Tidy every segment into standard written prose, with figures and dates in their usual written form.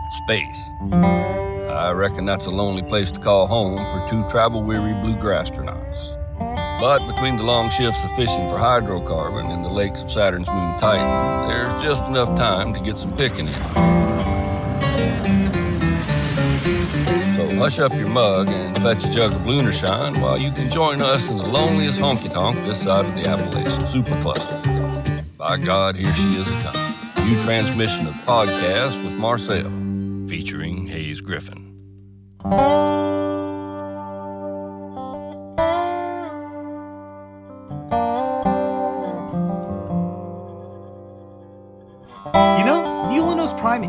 Space. I reckon that's a lonely place to call home for two travel-weary bluegrass astronauts. But between the long shifts of fishing for hydrocarbon in the lakes of Saturn's moon Titan, there's just enough time to get some picking in. So hush up your mug and fetch a jug of Lunarshine while you can join us in the loneliest honky-tonk this side of the Appalachian supercluster. By God, here she is a-coming. A new transmission of Podcast with Marcel, featuring Hayes Griffin.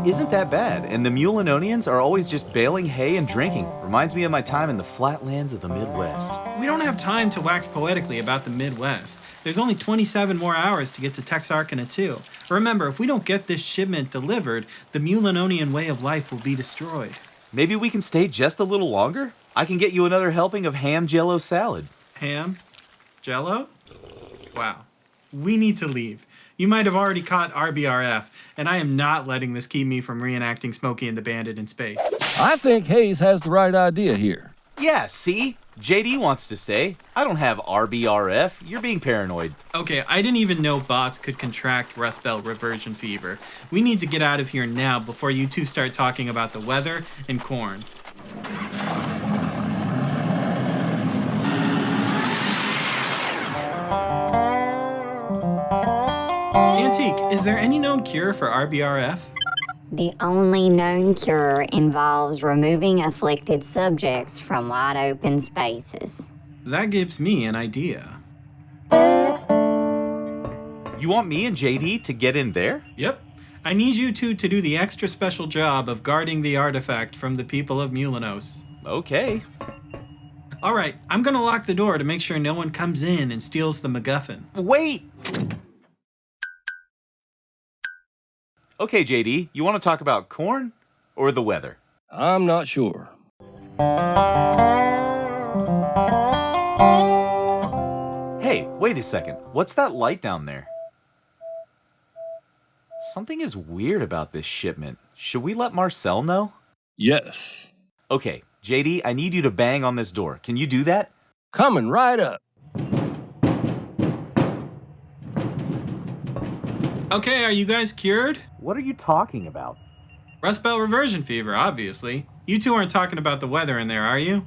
Isn't that bad, and the Mulinonians are always just baling hay and drinking. Reminds me of my time in the flatlands of the Midwest. We don't have time to wax poetically about the Midwest. There's only 27 more hours to get to Texarkana, too. Remember, if we don't get this shipment delivered, the Mulinonian way of life will be destroyed. Maybe we can stay just a little longer? I can get you another helping of ham jello salad. Ham? Jello? Wow. We need to leave. You might have already caught RBRF, and I am not letting this keep me from reenacting Smokey and the Bandit in space. I think Hayes has the right idea here. Yeah, see? JD wants to stay. I don't have RBRF. You're being paranoid. Okay, I didn't even know bots could contract Rust Belt reversion fever. We need to get out of here now before you two start talking about the weather and corn. Antique, is there any known cure for RBRF? The only known cure involves removing afflicted subjects from wide open spaces. That gives me an idea. You want me and JD to get in there? Yep. I need you two to do the extra special job of guarding the artifact from the people of Mulinos. Okay. All right, I'm gonna lock the door to make sure no one comes in and steals the MacGuffin. Wait! Okay, JD, you want to talk about corn or the weather? I'm not sure. Hey, wait a second. What's that light down there? Something is weird about this shipment. Should we let Marcel know? Yes. Okay, JD, I need you to bang on this door. Can you do that? Coming right up. Okay, are you guys cured? What are you talking about? Rust Belt reversion fever, obviously. You two aren't talking about the weather in there, are you?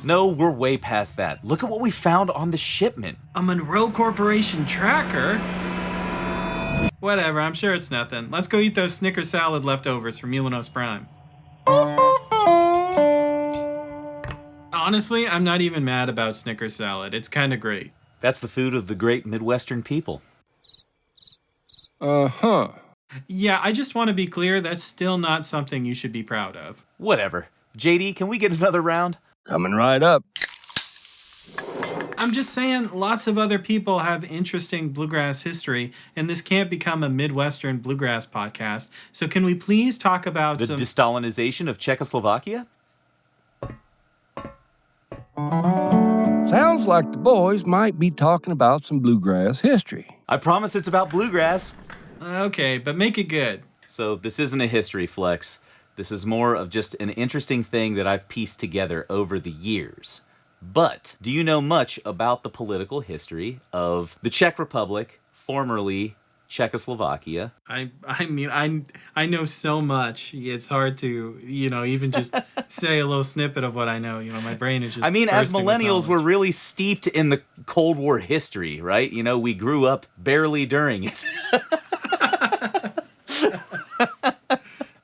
No, we're way past that. Look at what we found on the shipment. A Monroe Corporation tracker? Whatever, I'm sure it's nothing. Let's go eat those Snicker salad leftovers from Mulinos Prime. Honestly, I'm not even mad about Snicker salad. It's kind of great. That's the food of the great Midwestern people. Uh-huh. Yeah, I just want to be clear, that's still not something you should be proud of. Whatever. JD, can we get another round? Coming right up. I'm just saying, lots of other people have interesting bluegrass history, and this can't become a Midwestern bluegrass podcast. So can we please talk about the de-Stalinization of Czechoslovakia? Sounds like the boys might be talking about some bluegrass history. I promise it's about bluegrass. Okay, but make it good. So this isn't a history flex. This is more of just an interesting thing that I've pieced together over the years. But do you know much about the political history of the Czech Republic, formerly Czechoslovakia? I mean, I know so much. It's hard to, even just say a little snippet of what I know. My brain is just I mean, as bursting with millennials, knowledge. we're really steeped in the Cold War history, right? We grew up barely during it.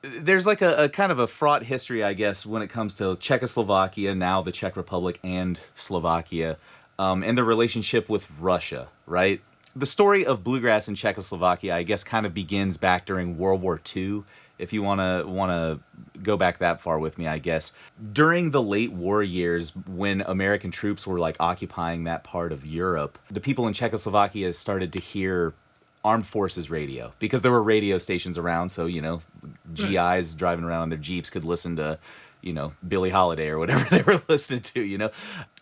There's like a kind of a fraught history, I guess, when it comes to Czechoslovakia, now the Czech Republic and Slovakia, and the relationship with Russia, right? The story of bluegrass in Czechoslovakia, I guess, kind of begins back during World War II, if you want to go back that far with me, I guess. During the late war years, when American troops were like occupying that part of Europe, the people in Czechoslovakia started to hear armed forces radio, because there were radio stations around, so, GIs driving around in their Jeeps could listen to, Billie Holiday or whatever they were listening to,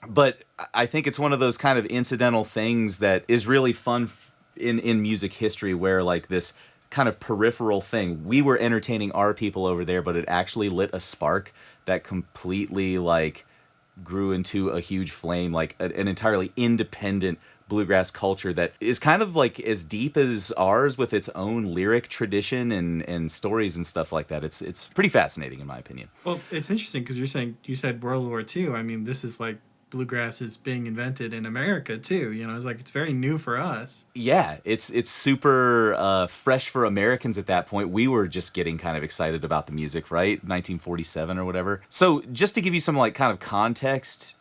But I think it's one of those kind of incidental things that is really fun in music history, where like this kind of peripheral thing. We were entertaining our people over there, but it actually lit a spark that completely like grew into a huge flame, like an entirely independent bluegrass culture that is kind of like as deep as ours, with its own lyric tradition and stories and stuff like that. It's pretty fascinating in my opinion. Well, it's interesting because you said World War II. I mean, this is like bluegrass is being invented in America too. You know, it's like it's very new for us. Yeah, it's super fresh for Americans at that point. We were just getting kind of excited about the music, right? 1947 or whatever. So just to give you some like kind of context,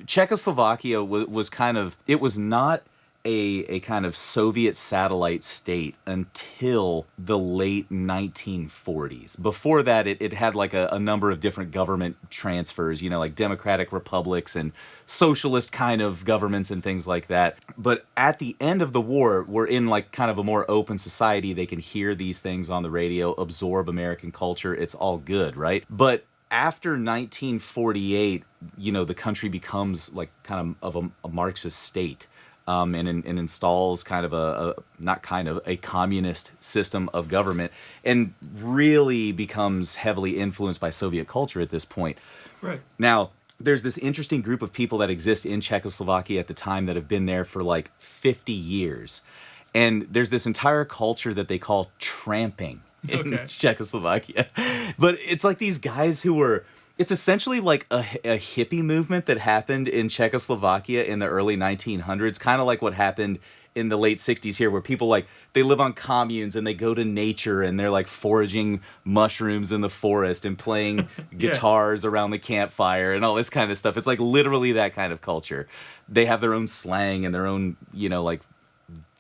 Czechoslovakia was kind of, it was not a kind of Soviet satellite state until the late 1940s. Before that, it had like a number of different government transfers, you know, like democratic republics and socialist kind of governments and things like that. But at the end of the war, we're in like kind of a more open society. They can hear these things on the radio, absorb American culture. It's all good, right? But after 1948, you know, the country becomes like kind of a Marxist state. And installs kind of a communist system of government, and really becomes heavily influenced by Soviet culture at this point. Right. Now, there's this interesting group of people that exist in Czechoslovakia at the time that have been there for like 50 years. And there's this entire culture that they call tramping in Czechoslovakia. But it's like these guys who were... It's essentially like a hippie movement that happened in Czechoslovakia in the early 1900s, kind of like what happened in the late 60s here, where people like, they live on communes and they go to nature and they're like foraging mushrooms in the forest and playing guitars around the campfire and all this kind of stuff. It's like literally that kind of culture. They have their own slang and their own, you know, like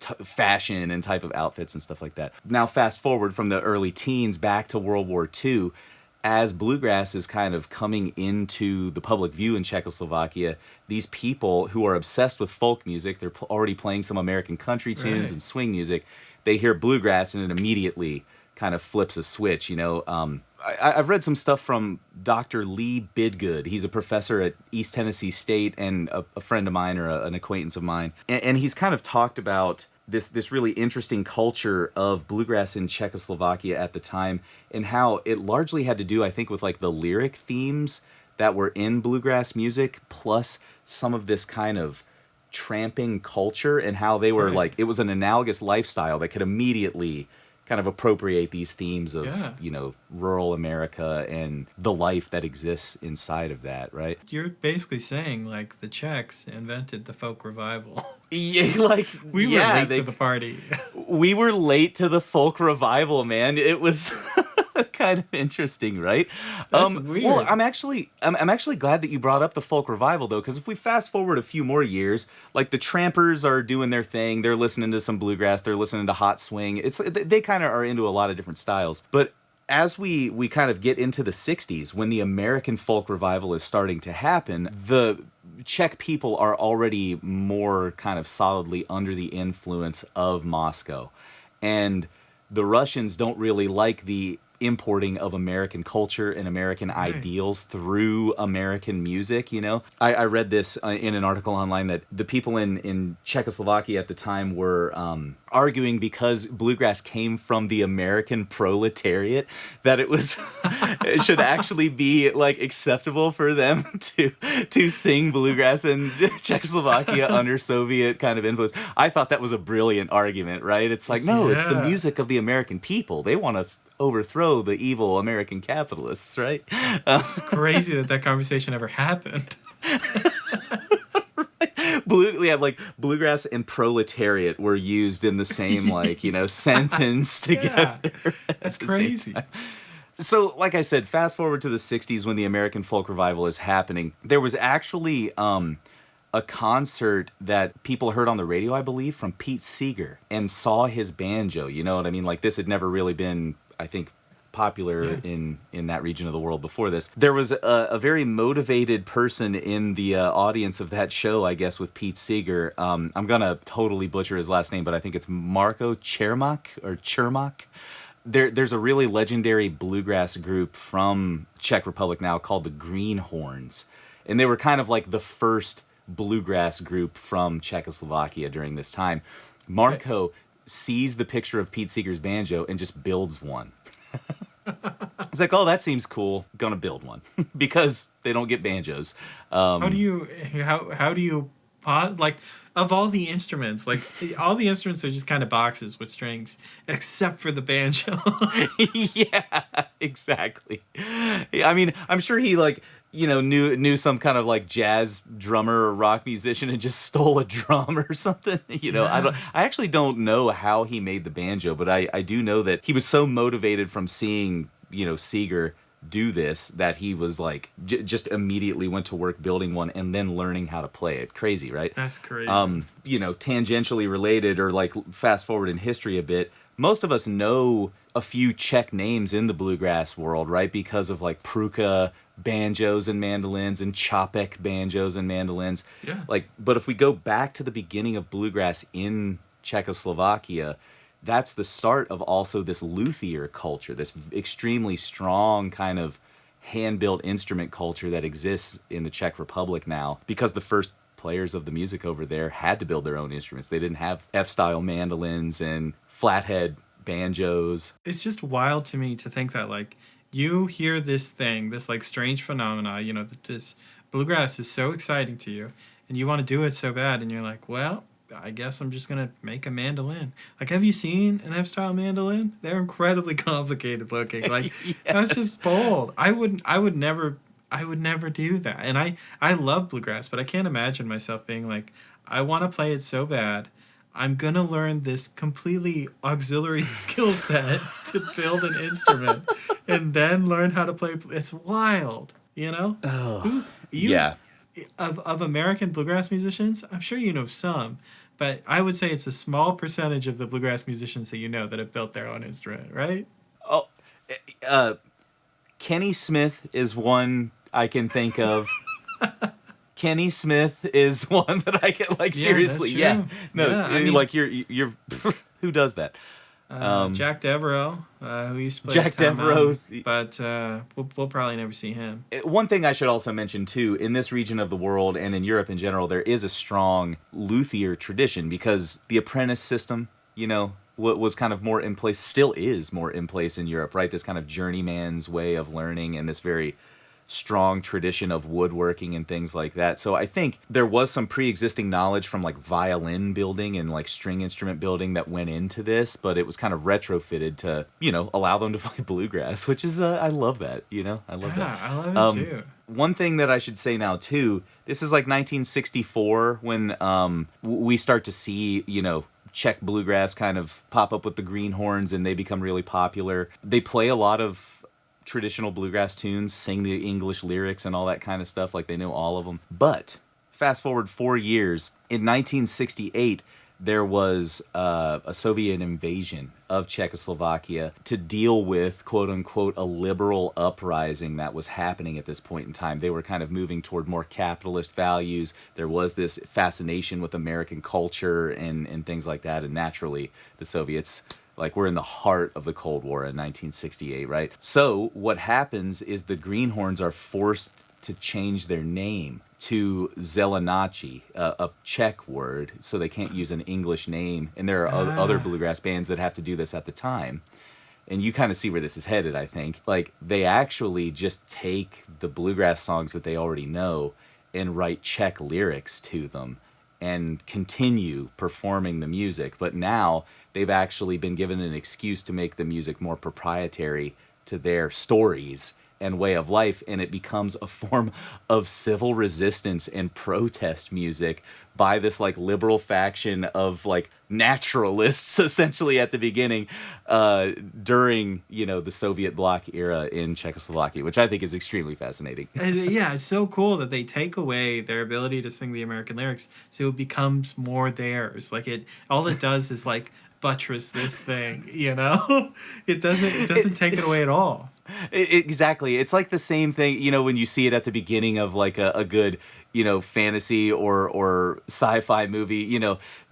fashion and type of outfits and stuff like that. Now, fast forward from the early teens back to World War II, as bluegrass is kind of coming into the public view in Czechoslovakia, these people who are obsessed with folk music, they're already playing some American country tunes and swing music, they hear bluegrass and it immediately kind of flips a switch, you know. I've read some stuff from Dr. Lee Bidgood. He's a professor at East Tennessee State and a friend of mine, or an acquaintance of mine. And he's kind of talked about this really interesting culture of bluegrass in Czechoslovakia at the time, and how it largely had to do, I think, with like the lyric themes that were in bluegrass music, plus some of this kind of tramping culture, and how they were like, it was an analogous lifestyle that could immediately kind of appropriate these themes of, you know, rural America and the life that exists inside of that, right? You're basically saying, like, the Czechs invented the folk revival. Yeah, like... We were late to the party. We were late to the folk revival, man. It was... kind of interesting, right? That's weird. Well, I'm actually glad that you brought up the folk revival, though, because if we fast forward a few more years, like the Trampers are doing their thing, they're listening to some bluegrass, they're listening to hot swing. They kind of are into a lot of different styles. But as we kind of get into the 60s, when the American folk revival is starting to happen, the Czech people are already more kind of solidly under the influence of Moscow. And the Russians don't really like the importing of American culture and American ideals through American music, you know? I read this in an article online that the people in Czechoslovakia at the time were arguing, because bluegrass came from the American proletariat, that it was it should actually be like acceptable for them to sing bluegrass in Czechoslovakia under Soviet kind of influence. I thought that was a brilliant argument, right? It's like, no, it's the music of the American people. They want to overthrow the evil American capitalists, right? It's crazy that conversation ever happened. Like bluegrass and proletariat were used in the same, like, you know, sentence together. That's crazy. So, like I said, fast forward to the 60s when the American folk revival is happening. There was actually a concert that people heard on the radio, I believe, from Pete Seeger, and saw his banjo. You know what I mean? Like, this had never really been, I think, popular in that region of the world before this. There was a very motivated person in the audience of that show, I guess, with Pete Seeger. I'm going to totally butcher his last name, but I think it's Marco Chermak or Chermak. There's a really legendary bluegrass group from Czech Republic now called the Greenhorns. And they were kind of like the first bluegrass group from Czechoslovakia during this time. Marco sees the picture of Pete Seeger's banjo and just builds one. It's like, oh, that seems cool. Gonna build one because they don't get banjos. How do you like, of all the instruments, like all the instruments are just kind of boxes with strings, except for the banjo. Yeah, exactly. I mean, I'm sure he like, knew some kind of like jazz drummer or rock musician and just stole a drum or something. Yeah. I actually don't know how he made the banjo, but I do know that he was so motivated from seeing, Seeger do this that he was like just immediately went to work building one and then learning how to play it. Crazy, right? That's crazy. Tangentially related, or like fast forward in history a bit, most of us know a few Czech names in the bluegrass world, right? Because of like Pruka banjos and mandolins and Čapek banjos and mandolins. Yeah. But if we go back to the beginning of bluegrass in Czechoslovakia, that's the start of also this luthier culture, this extremely strong kind of hand-built instrument culture that exists in the Czech Republic now, because the first players of the music over there had to build their own instruments. They didn't have F-style mandolins and flathead banjos. It's just wild to me to think that, like, you hear this thing, this like strange phenomena, that this bluegrass is so exciting to you, and you want to do it so bad, and you're like, well, I guess I'm just gonna make a mandolin. Like, have you seen an F-style mandolin? They're incredibly complicated looking. Like, Yes. That's just bold. I would never do that. And I love bluegrass, but I can't imagine myself being like, I want to play it so bad, I'm gonna learn this completely auxiliary skill set to build an instrument, and then learn how to play. It's wild, Oh, yeah. Of American bluegrass musicians, I'm sure you know some, but I would say it's a small percentage of the bluegrass musicians that that have built their own instrument, right? Oh, Kenny Smith is one I can think of. Kenny Smith is one that I get like, seriously. That's Yeah. true. No, Yeah, I mean, like you're who does that? Jack Devereux, who used to play Jack at Town Devereux. Mountain, but we'll probably never see him. One thing I should also mention too, in this region of the world and in Europe in general, there is a strong luthier tradition, because the apprentice system, what was kind of more in place, still is more in place in Europe, right? This kind of journeyman's way of learning and this very strong tradition of woodworking and things like that. So I think there was some pre-existing knowledge from like violin building and like string instrument building that went into this, but it was kind of retrofitted to, allow them to play bluegrass, which is, I love that, I love that. Yeah, I love it too. One thing that I should say now too, this is like 1964 when we start to see, Czech bluegrass kind of pop up with the greenhorns and they become really popular. They play a lot of traditional bluegrass tunes, sing the English lyrics and all that kind of stuff, like they know all of them. But fast forward 4 years, in 1968, there was a Soviet invasion of Czechoslovakia to deal with, quote unquote, a liberal uprising that was happening at this point in time. They were kind of moving toward more capitalist values. There was this fascination with American culture and things like that. And naturally, the Soviets, like, we're in the heart of the Cold War in 1968, right? So what happens is the greenhorns are forced to change their name to Zelenaci, a Czech word, so they can't use an English name. And there are other bluegrass bands that have to do this at the time. And you kind of see where this is headed, I think. Like, they actually just take the bluegrass songs that they already know and write Czech lyrics to them and continue performing the music. But now they've actually been given an excuse to make the music more proprietary to their stories and way of life, and it becomes a form of civil resistance and protest music by this like liberal faction of like naturalists essentially at the beginning during the Soviet bloc era in Czechoslovakia, which I think is extremely fascinating. Yeah, it's so cool that they take away their ability to sing the American lyrics, so it becomes more theirs. Like, all it does is like buttress this thing, It doesn't take it away at all. Exactly. It's like the same thing, when you see it at the beginning of like a good, fantasy or sci-fi movie,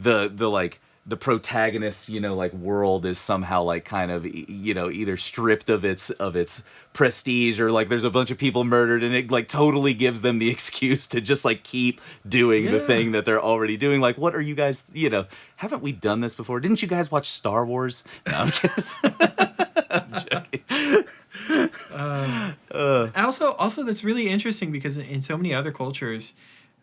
the like the protagonist's, like world is somehow like kind of, either stripped of its prestige, or like there's a bunch of people murdered, and it like totally gives them the excuse to just like keep doing the thing that they're already doing. Like, what are you guys, haven't we done this before? Didn't you guys watch Star Wars? No, I'm kidding. I'm joking. Also, that's really interesting because in so many other cultures,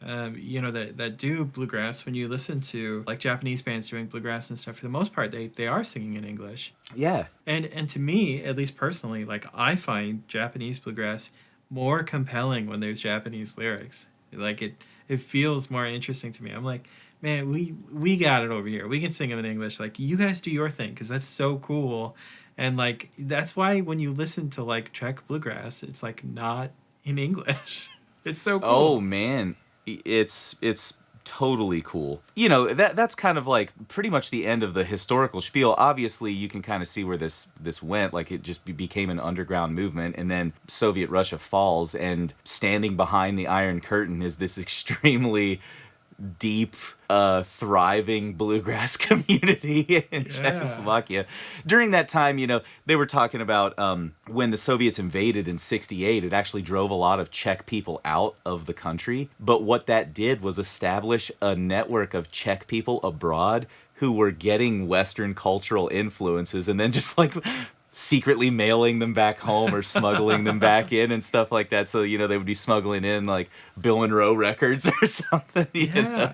that do bluegrass, when you listen to like Japanese bands doing bluegrass and stuff, for the most part, they are singing in English. Yeah. And to me, at least personally, like I find Japanese bluegrass more compelling when there's Japanese lyrics. Like it feels more interesting to me. I'm like, man, we got it over here. We can sing them in English. Like, you guys do your thing, because that's so cool. And like that's why when you listen to like Czech bluegrass, it's like not in English. It's so cool. Oh man, it's totally cool. That's kind of like pretty much the end of the historical spiel. Obviously, you can kind of see where this went. Like, it just became an underground movement, and then Soviet Russia falls, and standing behind the Iron Curtain is this extremely deep, thriving bluegrass community in Czechoslovakia. During that time, they were talking about when the Soviets invaded in '68, it actually drove a lot of Czech people out of the country. But what that did was establish a network of Czech people abroad who were getting Western cultural influences and then just like secretly mailing them back home or smuggling them back in and stuff like that. So, they would be smuggling in like Bill Monroe records or something. You know?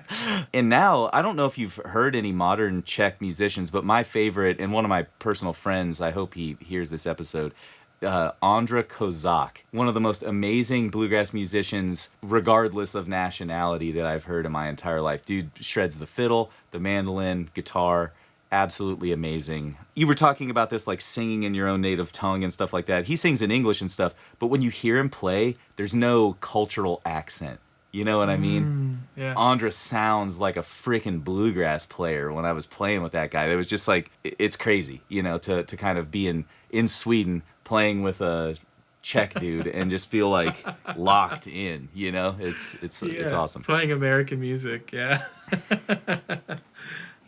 And now, I don't know if you've heard any modern Czech musicians, but my favorite and one of my personal friends, I hope he hears this episode, Ondra Kozak, one of the most amazing bluegrass musicians, regardless of nationality, that I've heard in my entire life. Dude shreds the fiddle, the mandolin, guitar. Absolutely amazing. You were talking about this, like singing in your own native tongue and stuff like that. He sings in English and stuff, but when you hear him play, there's no cultural accent. You know what I mean? Yeah. Ondra sounds like a freaking bluegrass player when I was playing with that guy. It was just like, it's crazy, to kind of be in Sweden playing with a Czech dude and just feel like locked in, It's awesome. Playing American music, yeah.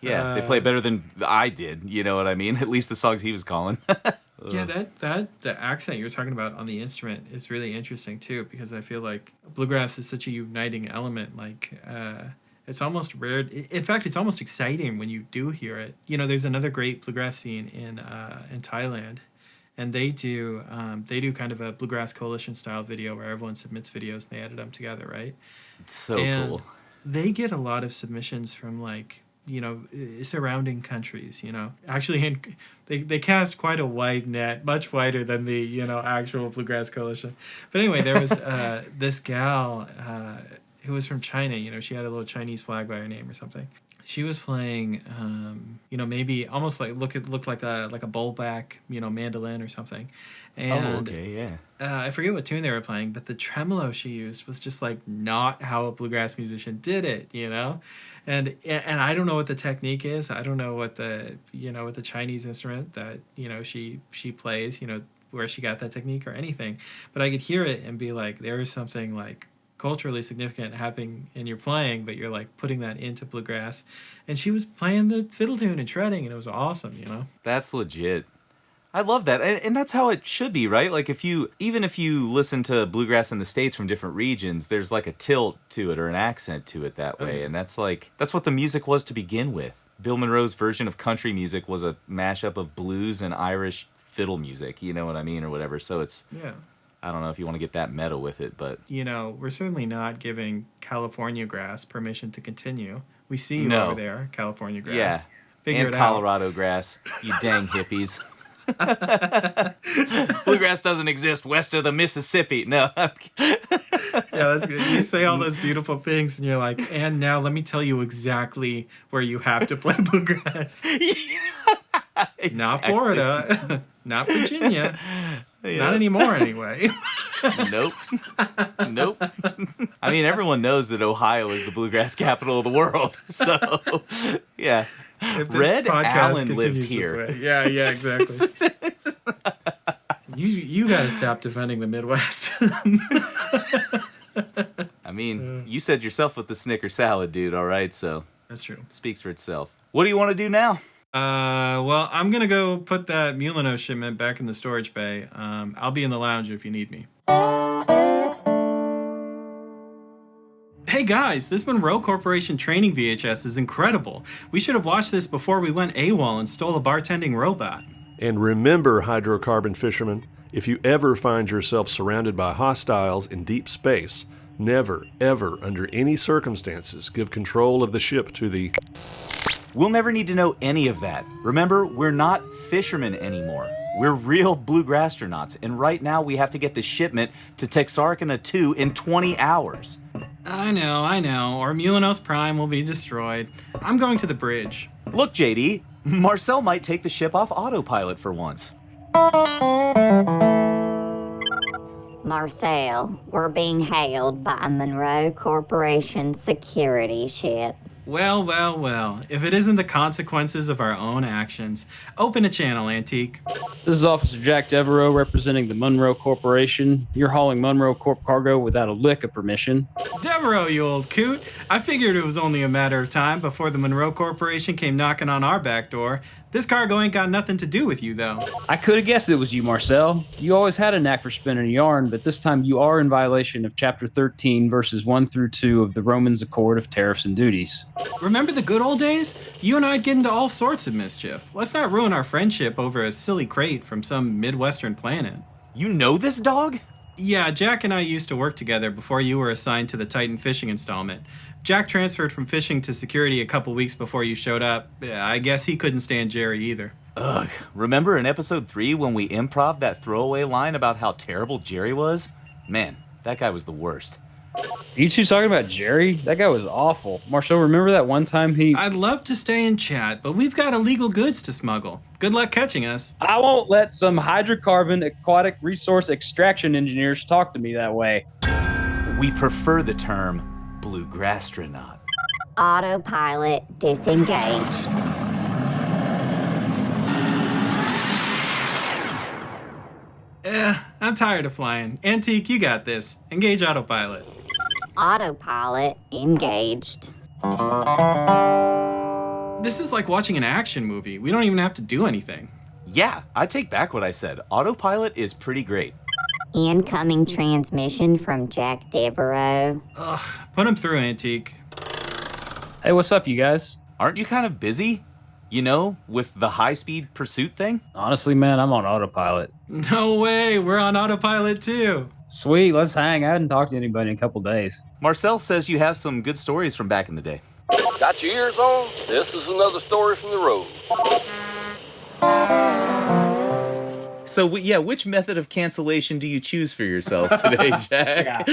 Yeah, they play better than I did, you know what I mean? At least the songs he was calling. Yeah, the accent you're talking about on the instrument is really interesting too, because I feel like bluegrass is such a uniting element. Like, it's almost rare. In fact, it's almost exciting when you do hear it. There's another great bluegrass scene in Thailand, and they do kind of a bluegrass coalition style video where everyone submits videos and they edit them together, right? It's so cool. They get a lot of submissions from like, surrounding countries, Actually, they cast quite a wide net, much wider than the, actual Bluegrass Coalition. But anyway, there was this gal who was from China. She had a little Chinese flag by her name or something. She was playing, maybe almost like looked like a bullback, mandolin or something. And, okay, yeah. I forget what tune they were playing, but the tremolo she used was just like not how a bluegrass musician did it, And I don't know what the technique is. I don't know what the Chinese instrument that she plays, where she got that technique or anything. But I could hear it and be like, there is something like culturally significant happening in your playing, but you're like putting that into bluegrass. And she was playing the fiddle tune and shredding, and it was awesome. That's legit. I love that, and that's how it should be, right? Like, even if you listen to bluegrass in the States from different regions, there's like a tilt to it or an accent to it that way, and that's what the music was to begin with. Bill Monroe's version of country music was a mashup of blues and Irish fiddle music, you know what I mean, or whatever. So it's, I don't know if you want to get that meta with it, but we're certainly not giving California grass permission to continue. We see you over there, California grass. Yeah, Figure and Colorado grass, you dang hippies. Bluegrass doesn't exist west of the Mississippi. No. Yeah, that's good. You say all those beautiful things, and you're like, and now let me tell you exactly where you have to play bluegrass. Exactly. Not Florida, not Virginia, not anymore anyway. Nope. I mean, everyone knows that Ohio is the bluegrass capital of the world. So, yeah. Red Allen lived here. Yeah, exactly. You got to stop defending the Midwest. I mean, you said yourself with the Snicker salad, dude, all right? So That's true. Speaks for itself. What do you want to do now? Well, I'm gonna go put that Mulino shipment back in the storage bay. I'll be in the lounge if you need me. Hey guys, this Monroe Corporation training VHS is incredible. We should have watched this before we went AWOL and stole a bartending robot. And remember, hydrocarbon fishermen, if you ever find yourself surrounded by hostiles in deep space, never, ever, under any circumstances, give control of the ship to the... We'll never need to know any of that. Remember, we're not fishermen anymore. We're real Bluegrass astronauts, and right now we have to get the shipment to Texarkana 2 in 20 hours. I know, or Mulinos Prime will be destroyed. I'm going to the bridge. Look, JD, Marcel might take the ship off autopilot for once. Marcel, we're being hailed by a Monroe Corporation security ship. Well. If it isn't the consequences of our own actions. Open a channel, Antique. This is Officer Jack Devereux representing the Monroe Corporation. You're hauling Monroe Corp cargo without a lick of permission. Devereux, you old coot. I figured it was only a matter of time before the Monroe Corporation came knocking on our back door. This cargo ain't got nothing to do with you, though. I could have guessed it was you, Marcel. You always had a knack for spinning a yarn, but this time you are in violation of Chapter 13, verses 1 through 2 of the Romans Accord of Tariffs and Duties. Remember the good old days? You and I'd get into all sorts of mischief. Let's not ruin our friendship over a silly crate from some Midwestern planet. You know this dog? Yeah, Jack and I used to work together before you were assigned to the Titan fishing installment. Jack transferred from fishing to security a couple weeks before you showed up. Yeah, I guess he couldn't stand Jerry either. Ugh, remember in episode 3 when we improv that throwaway line about how terrible Jerry was? Man, that guy was the worst. Are you two talking about Jerry? That guy was awful. Marcel, remember that one time I'd love to stay and chat, but we've got illegal goods to smuggle. Good luck catching us. I won't let some hydrocarbon aquatic resource extraction engineers talk to me that way. We prefer the term Bluegrasstronaut. Autopilot disengaged. I'm tired of flying. Antique, you got this. Engage autopilot. Autopilot engaged. This is like watching an action movie. We don't even have to do anything. Yeah, I take back what I said. Autopilot is pretty great. Incoming transmission from Jack Devereux. Ugh, put him through, Antique. Hey, what's up, you guys? Aren't you kind of busy? You know, with the high-speed pursuit thing? Honestly, man, I'm on autopilot. No way, we're on autopilot too. Sweet, let's hang. I hadn't talked to anybody in a couple days. Marcel says you have some good stories from back in the day. Got your ears on? This is another story from the road. So, which method of cancellation do you choose for yourself today, Jack?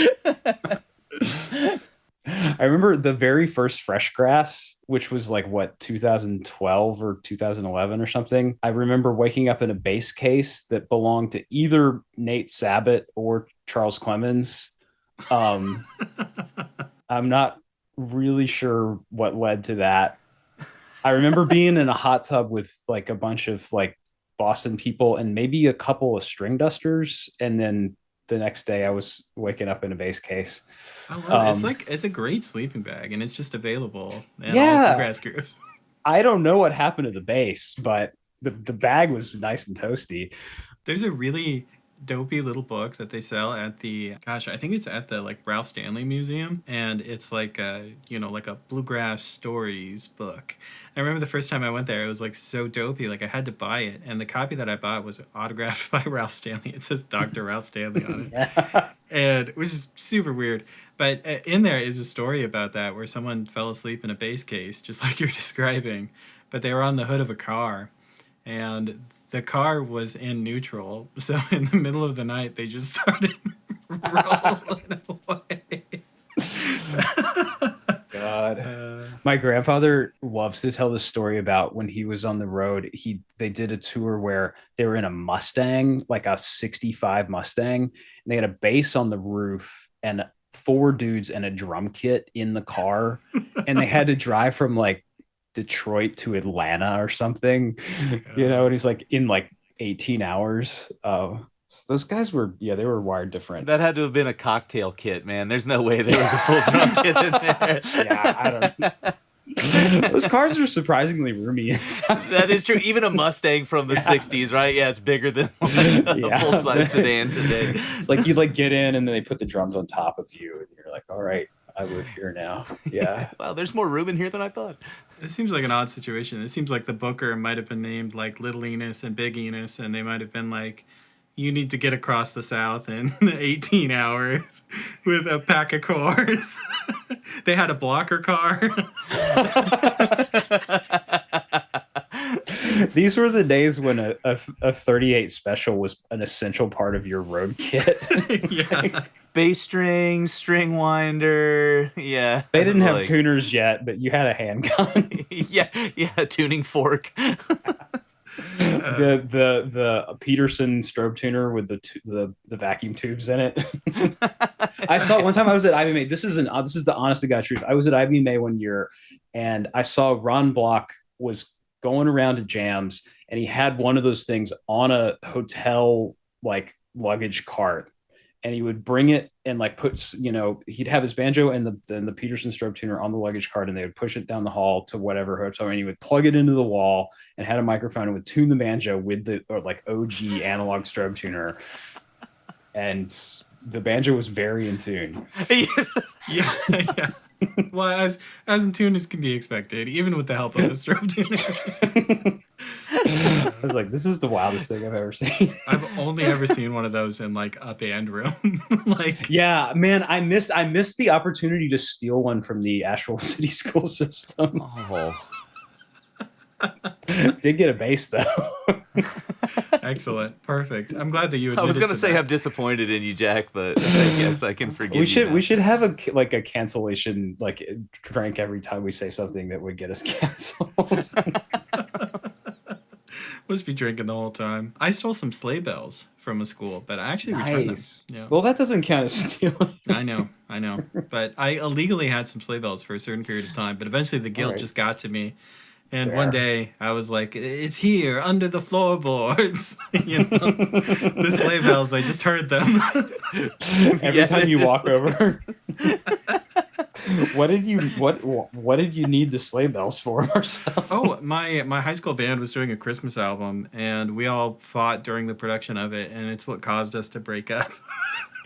I remember the very first Fresh Grass, which was like, 2012 or 2011 or something. I remember waking up in a bass case that belonged to either Nate Sabat or Charles Clemens. I'm not really sure what led to that. I remember being in a hot tub with like a bunch of like Boston people and maybe a couple of string dusters, and then the next day I was waking up in a bass case. I love it. It's a great sleeping bag, and it's just available in all Bluegrass groups. I don't know what happened to the bass, but the bag was nice and toasty. There's a really dopey little book that they sell at I think it's at the like Ralph Stanley Museum, and it's like a Bluegrass stories book. I remember the first time I went there, it was like so dopey, like I had to buy it, and the copy that I bought was autographed by Ralph Stanley. It says Dr. Ralph Stanley on it. And it was super weird. But in there is a story about that where someone fell asleep in a bass case, just like you're describing, but they were on the hood of a car, and the car was in neutral, so in the middle of the night, they just started rolling away. God. My grandfather loves to tell the story about when he was on the road. They did a tour where they were in a Mustang, like a 65 Mustang, and they had a bass on the roof and 4 dudes and a drum kit in the car, and they had to drive from like Detroit to Atlanta or something, and he's like in like 18 hours. Those guys were, they were wired different. That had to have been a cocktail kit, man. There's no way there was a full drum kit in there. Yeah, I don't Those cars are surprisingly roomy inside. That is true. Even a Mustang from the 60s, right? Yeah, it's bigger than like a full-size sedan today. It's like you like get in and then they put the drums on top of you and you're like, all right, I live here now. Yeah. Wow, there's more room in here than I thought. It seems like an odd situation. It seems like the booker might have been named like Little Enos and Big Enos, and they might have been like, you need to get across the South in 18 hours with a pack of cars. They had a blocker car. These were the days when a 38 special was an essential part of your road kit. Yeah. Bass string, string winder. Yeah. They didn't have tuners yet, but you had a handgun. yeah, tuning fork. The Peterson strobe tuner with the vacuum tubes in it. I saw one time I was at IBMA. This is the honest to God truth. I was at IBMA one year, and I saw Ron Block was going around to jams, and he had one of those things on a hotel like luggage cart, and he would bring it and like put, he'd have his banjo and the Peterson strobe tuner on the luggage cart, and they would push it down the hall to whatever hotel, and he would plug it into the wall and had a microphone and would tune the banjo with the OG analog strobe tuner, and the banjo was very in tune. Yeah. Well, as in tune as can be expected, even with the help of a strobe tuner. I was like, this is the wildest thing I've ever seen. I've only ever seen one of those in like a band room. Like, yeah, man, I missed the opportunity to steal one from the Asheville City School System. Oh. Did get a bass though. Excellent, perfect. I'm glad that you. I was gonna say that. I'm disappointed in you, Jack, but I guess I can forgive you. We should have a cancellation drink every time we say something that would get us canceled. We'll just be drinking the whole time. I stole some sleigh bells from a school, but I actually returned them. Yeah. Well, that doesn't count as stealing. I know. But I illegally had some sleigh bells for a certain period of time, but eventually the guilt just got to me. And one day I was like, it's here under the floorboards. The sleigh bells, I just heard them. Every time you walk over. What did you need the sleigh bells for, Marcel? Oh, my high school band was doing a Christmas album, and we all fought during the production of it, and it's what caused us to break up.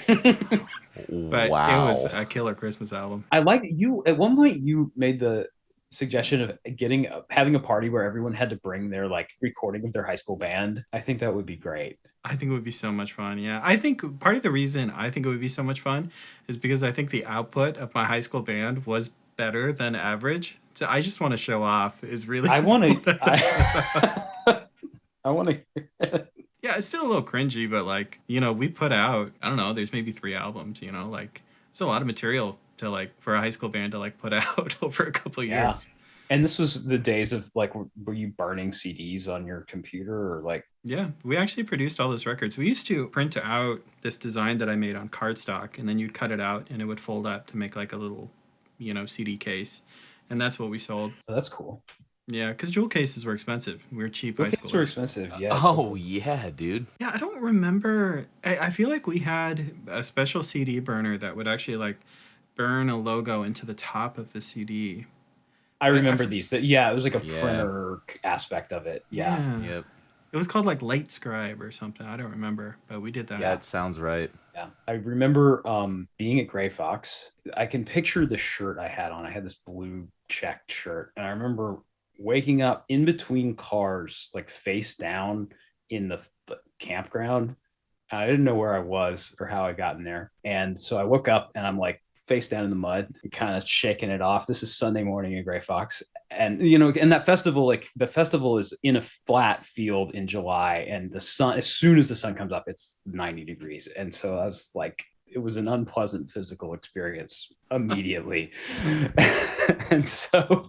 But wow. It was a killer Christmas album. I like you. At one point, you made the suggestion of having a party where everyone had to bring their recording of their high school band. I think that would be great. I think it would be so much fun. Yeah. I think part of the reason I think it would be so much fun is because I think the output of my high school band was better than average. So I just want to show off is really. I want to. I want to. Yeah, it's still a little cringy, but we put out, I don't know, there's maybe 3 albums, there's a lot of material to for a high school band to put out over a couple of years. And this was the days of were you burning CDs on your computer or Yeah, we actually produced all those records. We used to print out this design that I made on cardstock, and then you'd cut it out and it would fold up to make a little, CD case. And that's what we sold. Oh, that's cool. Yeah, because jewel cases were expensive. We were cheap high schoolers. Cases were expensive, yeah. Oh, yeah, dude. Yeah, I don't remember. I feel like we had a special CD burner that would actually burn a logo into the top of the CD. I remember these. It was like a printer aspect of it. Yeah. Yep. It was called Light Scribe or something. I don't remember, but we did that. Yeah, it sounds right. Yeah. I remember being at Gray Fox. I can picture the shirt I had on. I had this blue checked shirt. And I remember waking up in between cars, face down in the campground. I didn't know where I was or how I got in there. And so I woke up and I'm face down in the mud, kind of shaking it off. This is Sunday morning in Gray Fox. And, and that festival, the festival is in a flat field in July, and the sun, as soon as the sun comes up, it's 90 degrees. And so I was it was an unpleasant physical experience immediately. And so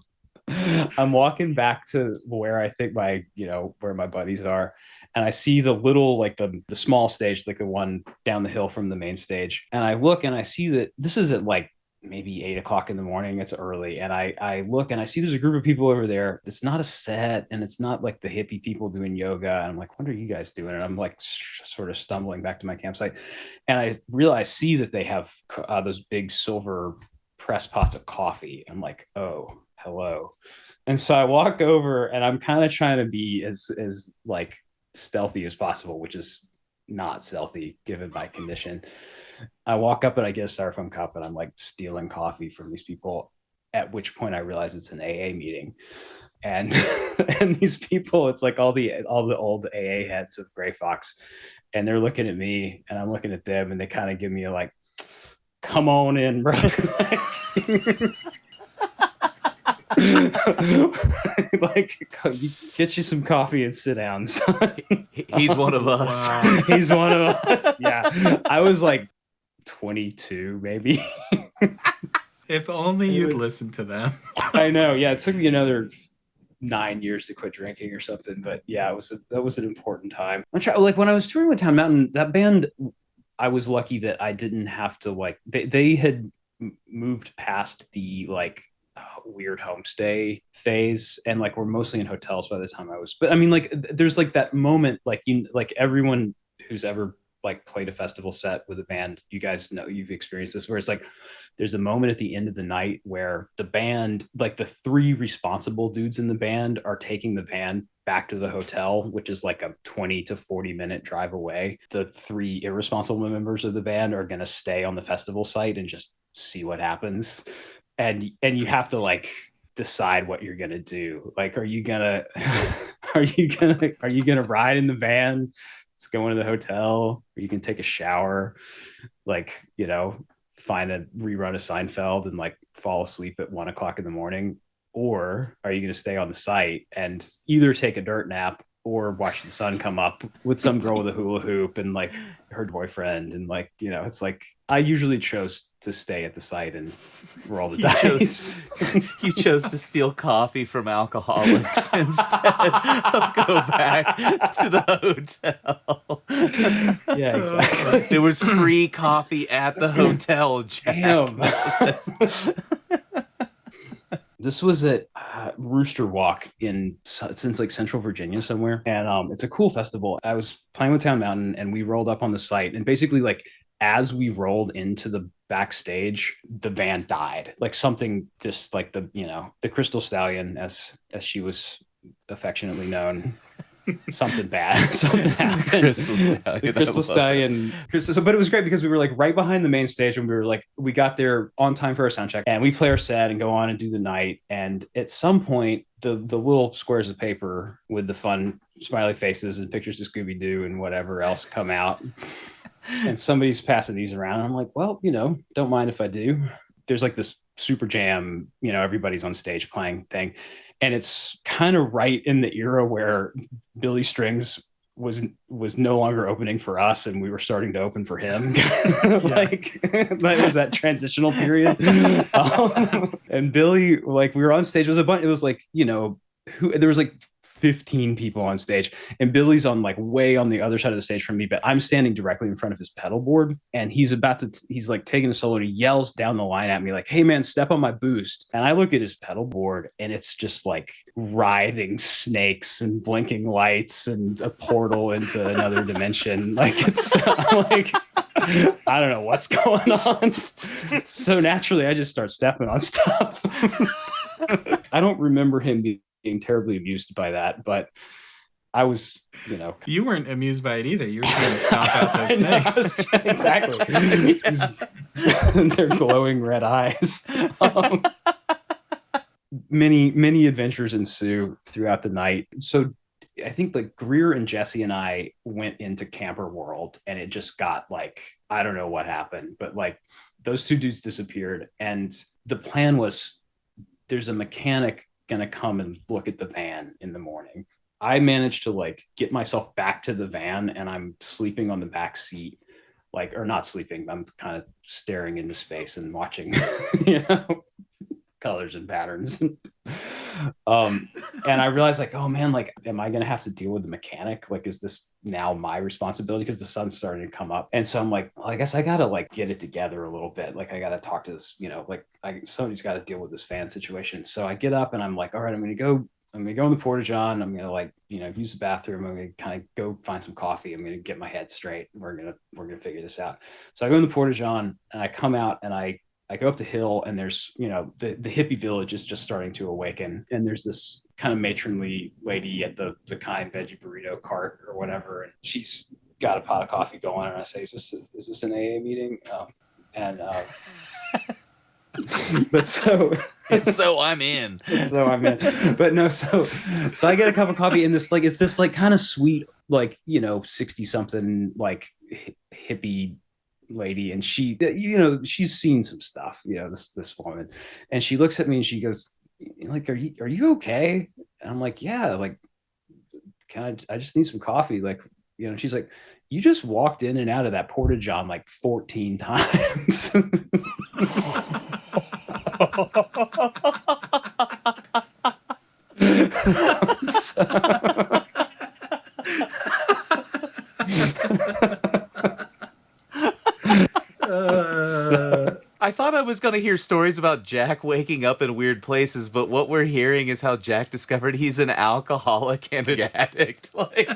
I'm walking back to where I think where my buddies are. And I see the little, the small stage, the one down the hill from the main stage. And I look and I see that this is at maybe 8 o'clock in the morning. It's early. And I look and I see there's a group of people over there. It's not a set, and it's not the hippie people doing yoga. And I'm what are you guys doing? And I'm sort of stumbling back to my campsite. And I see that they have those big silver press pots of coffee. I'm oh, hello. And so I walk over and I'm kind of trying to be as like stealthy as possible, which is not stealthy given my condition. I walk up and I get a styrofoam cup and I'm like stealing coffee from these people, at which point I realize it's an AA meeting. And and these people, it's like all the old AA heads of Gray Fox, and they're looking at me and I'm looking at them, and they kind of give me a like, come on in, bro. Like, get you some coffee and sit down, son. He's one of us. Wow. He's one of us. Yeah. I was like 22 maybe. If only you'd listened to them. I know. Yeah, it took me another 9 years to quit drinking or something, but yeah, that was an important time. Like when I was touring with Town Mountain, that band, I was lucky that I didn't have to like, they had moved past the like weird homestay phase, and like we're mostly in hotels by the time I was. But I mean, like there's like that moment, like like everyone who's ever like played a festival set with a band, you guys know, you've experienced this, where it's like there's a moment at the end of the night where the band, like the three responsible dudes in the band, are taking the van back to the hotel, which is like a 20 to 40 minute drive away. The three irresponsible members of the band are going to stay on the festival site and just see what happens. And you have to like decide what you're going to do. Like, are you going to ride in the van? Let's go into the hotel, or you can take a shower, like, you know, find a rerun of Seinfeld and like fall asleep at 1 o'clock in the morning. Or are you going to stay on the site and either take a dirt nap or watch the sun come up with some girl with a hula hoop and like her boyfriend? And like, you know, it's like, I usually chose to stay at the site and roll the dice. You chose to steal coffee from alcoholics instead of go back to the hotel. Yeah, exactly. There was free coffee at the hotel, Jack. Damn. This was at Rooster Walk since like Central Virginia somewhere. And it's a cool festival. I was playing with Town Mountain and we rolled up on the site, and basically like as we rolled into the backstage, the van died. Like something just like the Crystal Stallion, as she was affectionately known. Something bad. Something happened. Crystal Stallion. But it was great because we were like right behind the main stage, and we got there on time for our sound check, and we play our set and go on and do the night. And at some point, the little squares of paper with the fun smiley faces and pictures of Scooby-Doo and whatever else come out. And somebody's passing these around. I'm like, well, you know, don't mind if I do. There's like this super jam, you know, everybody's on stage playing thing. And it's kind of right in the era where Billy Strings was no longer opening for us, and we were starting to open for him. Like that was that transitional period. And Billy, like we were on stage, it was like, you know, there was like 15 people on stage, and Billy's on like way on the other side of the stage from me, but I'm standing directly in front of his pedal board, and he's like taking a solo, and he yells down the line at me like, hey man, step on my boost. And I look at his pedal board, and it's just like writhing snakes and blinking lights and a portal into another dimension. Like it's like, I don't know what's going on. So naturally I just start stepping on stuff. I don't remember him being terribly amused by that, but I was, you know. You weren't amused by it either. You were trying to stomp out those snakes. Exactly. Their glowing red eyes. Many adventures ensue throughout the night. So I think like Greer and Jesse and I went into Camper World, and it just got like, I don't know what happened, but like those two dudes disappeared. And the plan was, there's a mechanic gonna come and look at the van in the morning. I managed to like get myself back to the van, and I'm sleeping on the back seat, like, or not sleeping, I'm kind of staring into space and watching, you know, colors and patterns. And I realized like, oh man, like, am I gonna have to deal with the mechanic? Like, is this now my responsibility? Because the sun's starting to come up. And so I'm like, well, I guess I gotta like get it together a little bit. Like I gotta talk to this, you know, like somebody's got to deal with this fan situation. So I get up and I'm like, all right, I'm gonna go in the porta-john. I'm gonna like, you know, use the bathroom. I'm gonna kind of go find some coffee. I'm gonna get my head straight. We're gonna figure this out. So I go in the porta-john and I come out and I I go up the hill and there's, the hippie village is just starting to awaken. And there's this kind of matronly lady at the kind veggie burrito cart or whatever. And she's got a pot of coffee going. And I say, is this an AA meeting? But so I'm in. But no, so I get a cup of coffee and it's this like kind of sweet, like, 60 something, like hippie lady. And she, she's seen some stuff, this woman. And she looks at me and she goes, like, are you okay? And I'm like, yeah, like, I just need some coffee. Like, she's like, you just walked in and out of that porta-john like 14 times. I thought I was going to hear stories about Jack waking up in weird places, but what we're hearing is how Jack discovered he's an alcoholic and an addict. Like,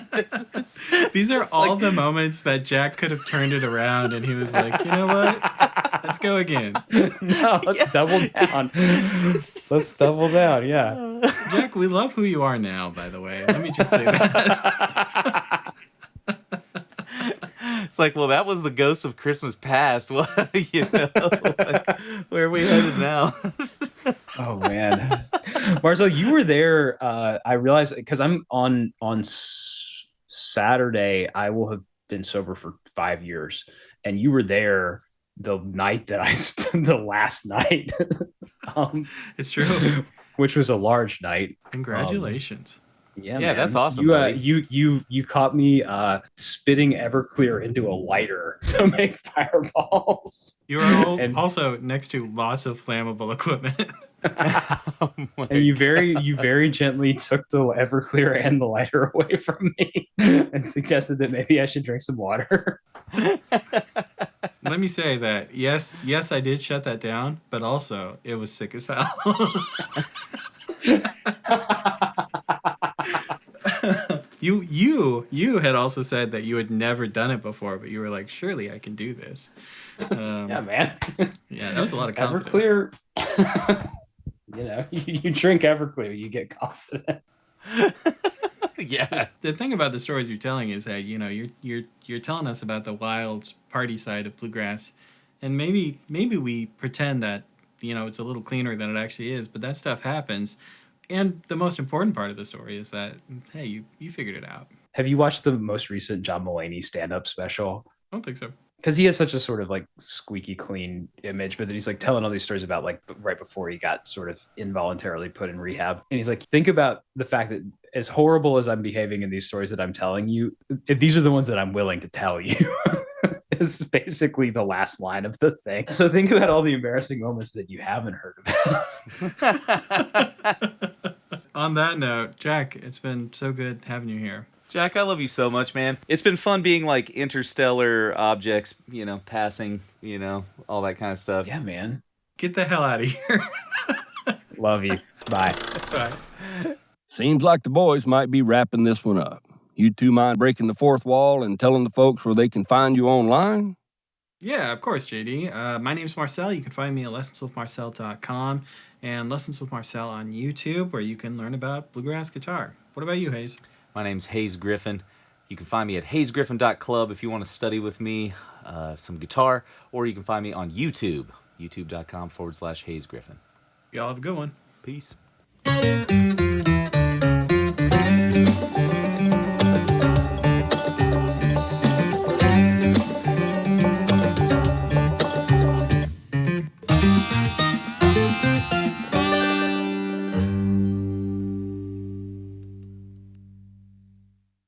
these are all the moments that Jack could have turned it around, and he was like, you know what? Let's go again. No, let's double down. Let's double down, yeah. Jack, we love who you are now, by the way. Let me just say that. It's like, well, that was the ghost of Christmas past. Well, like, where are we headed now? Oh man, Marcel, you were there. I realized because I'm on Saturday. I will have been sober for 5 years, and you were there the night that the last night. It's true. Which was a large night. Congratulations. Yeah, man. That's awesome. You caught me spitting Everclear into a lighter to make fireballs. You were also next to lots of flammable equipment. And you very gently took the Everclear and the lighter away from me and suggested that maybe I should drink some water. Let me say that yes, I did shut that down, but also it was sick as hell. You had also said that you had never done it before, but you were like, surely I can do this. Yeah, man. Yeah, that was a lot of confidence. Everclear, you drink Everclear, you get confident. Yeah. The thing about the stories you're telling is that you're telling us about the wild party side of bluegrass, and maybe we pretend that it's a little cleaner than it actually is, but that stuff happens. And the most important part of the story is that, hey, you figured it out. Have you watched the most recent John Mulaney stand-up special? I don't think so. Because he has such a sort of like squeaky clean image, but then he's like telling all these stories about like right before he got sort of involuntarily put in rehab. And he's like, think about the fact that as horrible as I'm behaving in these stories that I'm telling you, these are the ones that I'm willing to tell you. It's basically the last line of the thing. So think about all the embarrassing moments that you haven't heard about. On that note, Jack, it's been so good having you here. Jack, I love you so much, man. It's been fun being like interstellar objects, passing, all that kind of stuff. Yeah, man. Get the hell out of here. Love you. Bye. Bye. Seems like the boys might be wrapping this one up. You two mind breaking the fourth wall and telling the folks where they can find you online? Yeah, of course, JD. My name's Marcel. You can find me at lessonswithmarcel.com and Lessons with Marcel on YouTube, where you can learn about bluegrass guitar. What about you, Hayes? My name's Hayes Griffin. You can find me at hayesgriffin.club if you want to study with me some guitar, or you can find me on YouTube, youtube.com/Hayes Griffin. Y'all have a good one. Peace.